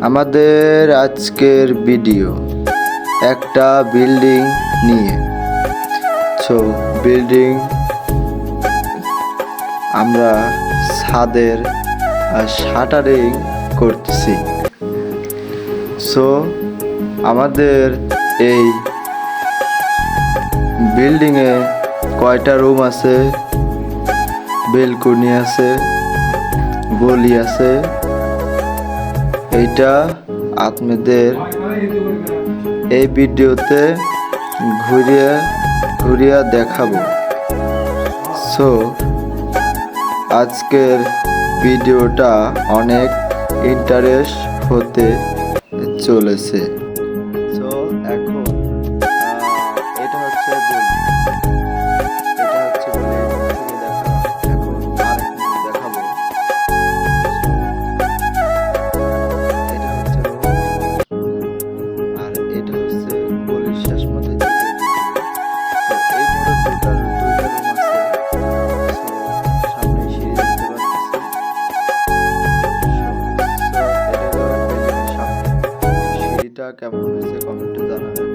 আমাদের আজকের ভিডিও একটা বিল্ডিং নিয়ে। বিল্ডিং আমরা ছাদের শাটারিং করতেছি। আমাদের এই বিল্ডিংয়ে কয়টা রুম আছে, বেলকনি আছে, গলি আছে, এইটা আপনাদের এই ভিডিওতে ঘুরিয়ে দেখাবো। আজকের ভিডিওটা অনেক ইন্টারেস্ট হতে চলেছে। এখন এটা হচ্ছে কেমন হয়েছে কমেন্টে জানাবেন।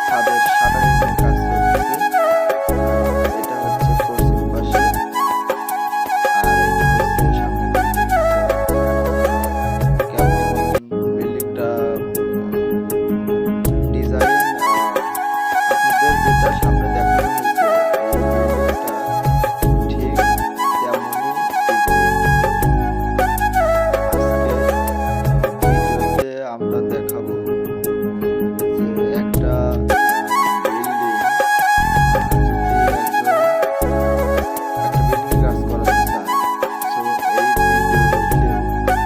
ছাদের শাটারিং এর কাজ চলতেছে। এটা হচ্ছে পশ্চিম পাশে, আর এটা হচ্ছে সামনে বিল্ডিংটা ডিজাইন আপনাদের যেটা সামনে দেখানো হয়েছে ঠিক তেমনই আমরা দেখাবো যে একটা বিল্ডিং কাজ করাতে চায়। এই ভিডিও দেখে আপনারা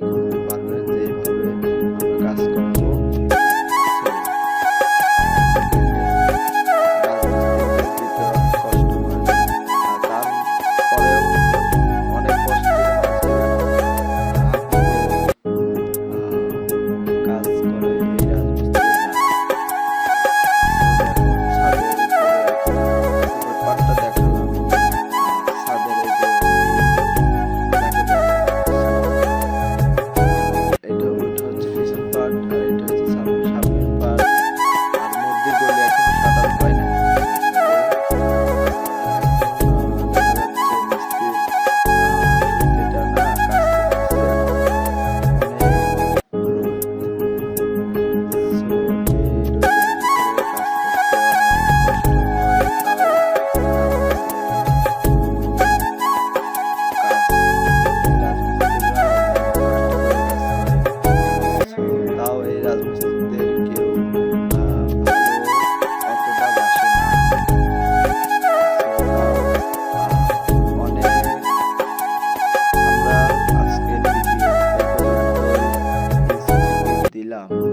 করতে পারবেন যে এইভাবে আমরা কাজ করাবো। দিলাম।